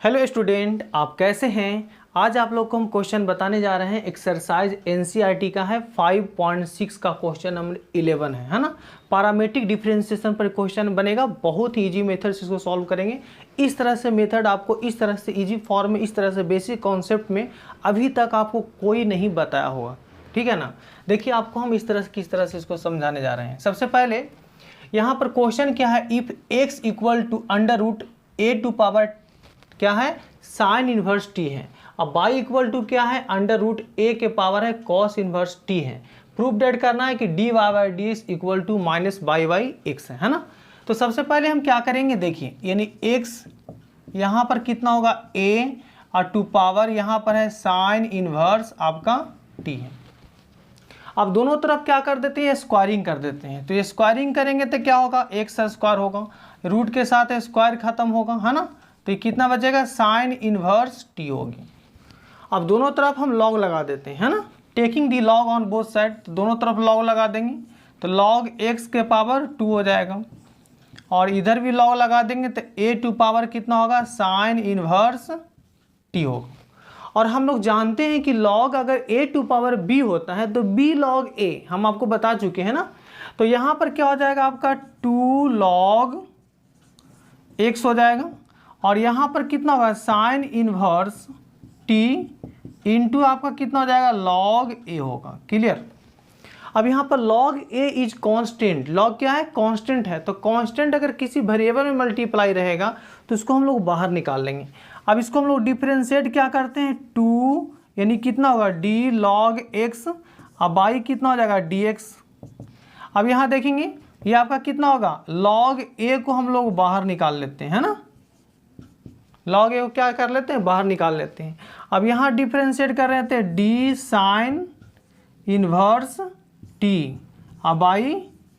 Hello student, आप कैसे हैं। आज आप लोग को हम क्वेश्चन बताने जा रहे हैं। एक्सरसाइज एनसीईआरटी का है 5.6 का क्वेश्चन नंबर 11 है ना। पैरामीट्रिक डिफरेंशिएशन पर क्वेश्चन बनेगा। बहुत ही इजी मेथड से इसको सॉल्व करेंगे। इस तरह से मेथड आपको इस तरह से इजी फॉर्म में, इस तरह से बेसिक कॉन्सेप्ट में अभी तक आपको कोई नहीं बताया होगा, ठीक है ना। देखिए आपको हम इस तरह से किस तरह से इसको समझाने जा रहे हैं। सबसे पहले यहाँ पर क्वेश्चन क्या है, if x equal to under root a to power क्या है, साइन इनवर्स टी है। अब y इक्वल टू क्या है, अंडर रूट ए के पावर है कॉस इनवर्स टी है। प्रूफ डेट करना है कि d Y by D x equal to minus y by x है ना। तो सबसे पहले हम क्या करेंगे, देखिए यानी x यहाँ पर कितना होगा a और टू पावर यहाँ पर है साइन इनवर्स आपका t है। अब दोनों तरफ क्या कर देते हैं, स्क्वायरिंग कर देते हैं। तो ये स्क्वायरिंग करेंगे तो क्या होगा, एक्स स्क्वायर होगा, रूट के साथ स्क्वायर खत्म होगा है ना। तो ये कितना बचेगा, साइन इनवर्स टी होगी। अब दोनों तरफ हम लॉग लगा देते हैं है ना, taking the log on both side. तो दोनों तरफ लॉग लगा देंगे तो लॉग एक्स के पावर 2 हो जाएगा, और इधर भी लॉग लगा देंगे तो ए टू पावर कितना होगा, साइन इनवर्स टी होगा। और हम लोग जानते हैं कि लॉग अगर a टू पावर b होता है तो b लॉग a हम आपको बता चुके हैं ना। तो यहाँ पर क्या हो जाएगा आपका 2 लॉग x हो जाएगा, और यहाँ पर कितना होगा साइन इनवर्स t इंटू आपका कितना हो जाएगा लॉग a होगा। क्लियर। अब यहाँ पर log a is constant. Log क्या है, कांस्टेंट है। तो कांस्टेंट अगर किसी वेरिएबल में मल्टीप्लाई रहेगा तो इसको हम लोग बाहर निकाल लेंगे। अब इसको हम लोग डिफरेंशिएट क्या करते हैं, 2 यानी कितना होगा d log x, अब y कितना हो जाएगा dx। अब यहाँ देखेंगे ये आपका कितना होगा, log a को हम लोग बाहर निकाल लेते हैं है ना। log a को क्या कर लेते हैं, बाहर निकाल लेते हैं। अब यहाँ डिफरेंशिएट कर रहे थे d साइन इनवर्स t, अब y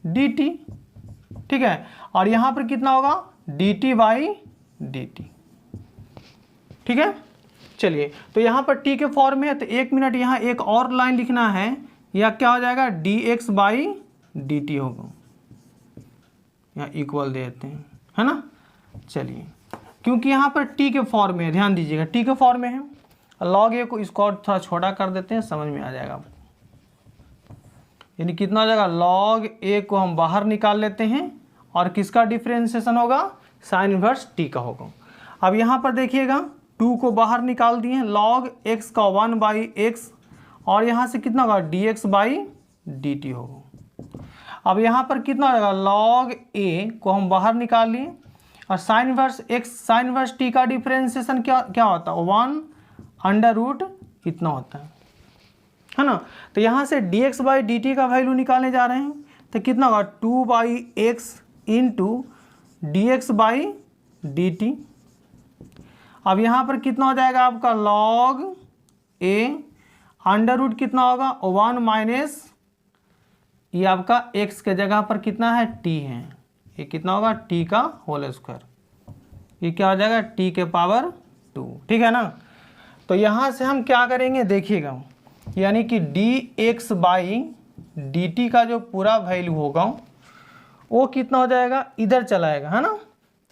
dt, ठीक है। और यहाँ पर कितना होगा dt बाई dt, ठीक है। चलिए तो यहाँ पर t के फॉर्म में है तो 1 मिनट यहाँ एक और लाइन लिखना है, या क्या हो जाएगा dx बाई dt होगा। यहाँ इक्वल देते हैं है ना। चलिए क्योंकि यहाँ पर t के फॉर्म में है, ध्यान दीजिएगा t के फॉर्म में है। लॉग a को इसको और थोड़ा छोटा कर देते हैं, समझ में आ जाएगा आपको। यानी कितना हो जाएगा, लॉग a को हम बाहर निकाल लेते हैं, और किसका डिफरेंशिएशन होगा, साइन इनवर्स t का होगा। अब यहाँ पर देखिएगा 2 को बाहर निकाल दिए, लॉग x का 1 बाई एक्स, और यहाँ से कितना होगा dx बाई dt होगा। अब यहाँ पर कितना हो जाएगा, लॉग a को हम बाहर निकाल लिए, और sine inverse x sine inverse t का डिफरेंशिएशन क्या होता है, 1 अंडर रूट इतना होता है ना। तो यहाँ से dx बाई dt का वैल्यू निकालने जा रहे हैं तो कितना होगा 2 by x into dx by dt। अब यहाँ पर कितना हो जाएगा आपका log a अंडर रूट कितना होगा 1 माइनस ये आपका x के जगह पर कितना है t है, ये कितना होगा t का होल स्क्वायर, ये क्या हो जाएगा t के पावर 2, ठीक है ना। तो यहाँ से हम क्या करेंगे देखिएगा, यानी कि dx बाई dt का जो पूरा वैल्यू होगा वो कितना हो जाएगा, इधर चला आएगा है ना।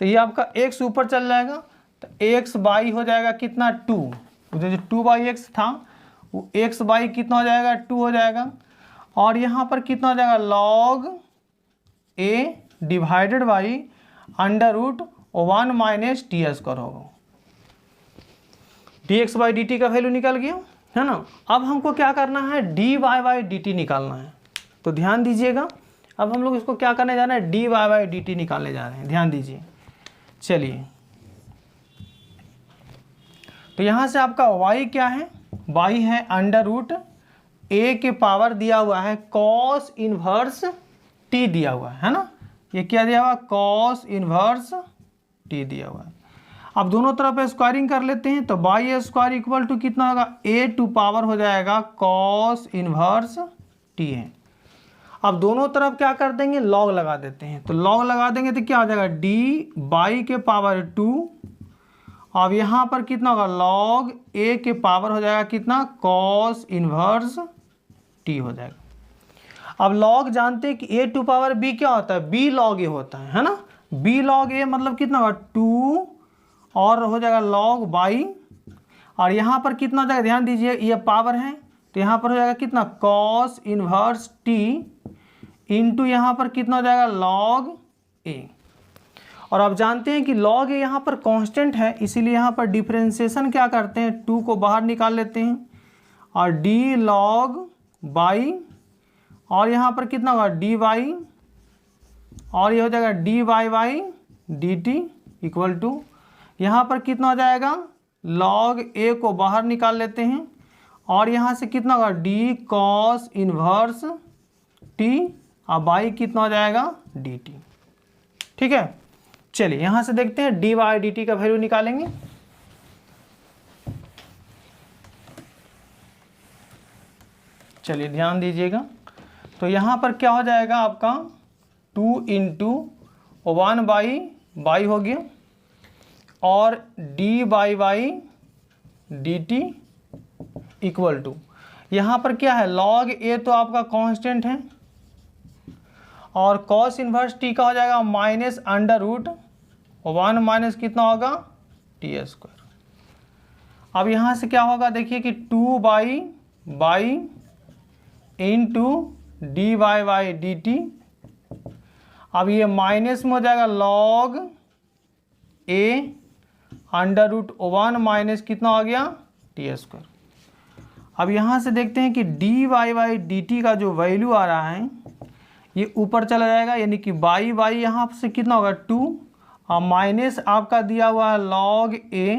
तो ये आपका x ऊपर चल जाएगा तो x बाई हो जाएगा कितना 2, उधर जो 2 बाई एक्स था वो x बाई कितना हो जाएगा 2 हो जाएगा, और यहाँ पर कितना हो जाएगा log a divided by under root 1 minus T square होगा। dx बाई dt का वैल्यू निकल गया है ना। अब हमको क्या करना है, dy बाई dt निकालना है। तो ध्यान दीजिएगा, अब हम लोग इसको क्या करने जा रहे हैं, dy बाई dt निकालने जा रहे हैं, ध्यान दीजिए। चलिए तो यहाँ से आपका y क्या है, y है अंडर रूट a के पावर दिया हुआ है cos इनवर्स t दिया हुआ है ना। ये क्या दिया हुआ, cos इनवर्स t दिया हुआ है। अब दोनों तरफ स्क्वायरिंग कर लेते हैं तो y स्क्वायर इक्वल टू कितना होगा, a टू पावर हो जाएगा cos इनवर्स t है। अब दोनों तरफ क्या कर देंगे, लॉग लगा देते हैं। तो लॉग लगा देंगे तो क्या हो जाएगा d बाई के पावर 2, अब यहाँ पर कितना होगा log a के पावर हो जाएगा कितना cos इनवर्स t हो जाएगा। अब log जानते हैं कि a टू पावर b क्या होता है, b log a होता है ना। b log a मतलब कितना होगा 2 और हो जाएगा लॉग बाई, और यहाँ पर कितना हो जाएगा, ध्यान दीजिए ये पावर है तो यहाँ पर हो जाएगा कितना, कॉस इनवर्स टी इंटू यहाँ पर कितना हो जाएगा, लॉग ए। और आप जानते हैं कि लॉग ए यहाँ पर कांस्टेंट है, इसीलिए यहाँ पर डिफरेंशिएशन क्या करते हैं, 2 को बाहर निकाल लेते हैं और डी लॉग बाई, और यहाँ पर कितना होगा, डी वाई, और ये हो जाएगा d Y by D t equal to, यहाँ पर कितना हो जाएगा, लॉग ए को बाहर निकाल लेते हैं और यहाँ से कितना होगा, डी कॉस इनवर्स टी, और बाई कितना हो जाएगा, डी टी। ठीक है, चलिए यहाँ से देखते हैं डी वाई डी टी का वैल्यू निकालेंगे। चलिए ध्यान दीजिएगा, तो यहाँ पर क्या हो जाएगा आपका 2 इंटू 1 बाई हो गया, और d by D t equal to, यहाँ पर क्या है, लॉग ए तो आपका कांस्टेंट है, और कॉस इनवर्स टी का हो जाएगा माइनस अंडर रूट 1 माइनस कितना होगा, टी स्क्वायर। अब यहाँ से क्या होगा, देखिए कि 2 by into d y d t, अब ये माइनस में हो जाएगा लॉग ए अंडर रूट 1 माइनस कितना हो गया, टी स्क्वायर। अब यहाँ से देखते हैं कि डी वाई डी टी का जो वैल्यू आ रहा है ये ऊपर चला जाएगा, यानी कि बाई यहाँ से कितना होगा 2, और माइनस आपका दिया हुआ है लॉग ए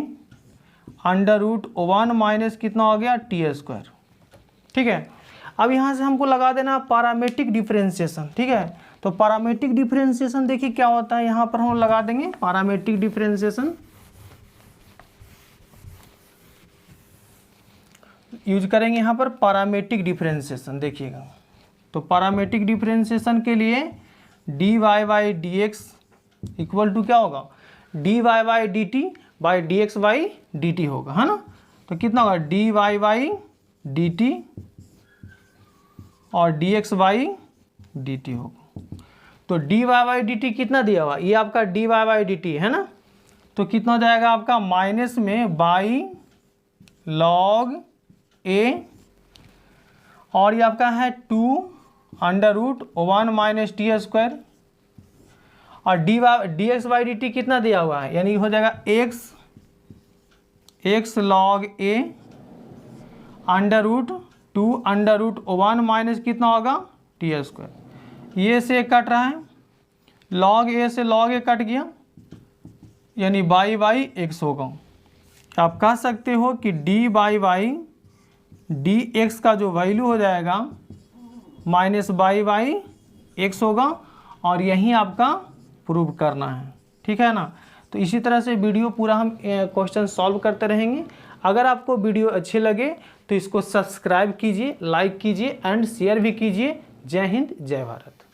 अंडर रूट 1 माइनस कितना हो गया, टी स्क्वायर। ठीक है, अब यहाँ से हमको लगा देना पैरामीट्रिक डिफरेंशिएशन। ठीक है, तो पैरामीट्रिक डिफरेंशिएशन देखिए क्या होता है, यहाँ पर हम लगा देंगे पैरामीट्रिक डिफरेंशिएशन, यूज करेंगे यहाँ पर पैरामीट्रिक डिफरेंशिएशन। देखिएगा, तो पैरामीट्रिक डिफरेंशिएशन के लिए D Y by D x equal to क्या होगा, D Y by D T by D X by D T होगा, है ना। तो कितना होगा, D Y by D T और D X by D T होगा। तो D Y by D T कितना दिया हुआ, ये आपका D Y by D T है ना, तो कितना हो जाएगा आपका माइनस में बाई लॉग ए, और ये आपका है 2 under root 1 minus T square, और D X by D T कितना दिया हुआ है, यानी हो जाएगा एक्स लॉग ए under root 2 under root 1 minus कितना होगा, टी स्क्वायर। ये से कट रहा है, लॉग ए से लॉग ए कट गया, यानी बाई एक्स होगा। आप कह सकते हो कि डी बाई डी एक्स का जो वैल्यू हो जाएगा माइनस बाई एक्स होगा, और यही आपका प्रूव करना है। ठीक है ना, तो इसी तरह से वीडियो पूरा हम क्वेश्चन सॉल्व करते रहेंगे। अगर आपको वीडियो अच्छे लगे तो इसको सब्सक्राइब कीजिए, लाइक कीजिए एंड शेयर भी कीजिए। जय हिंद, जय भारत।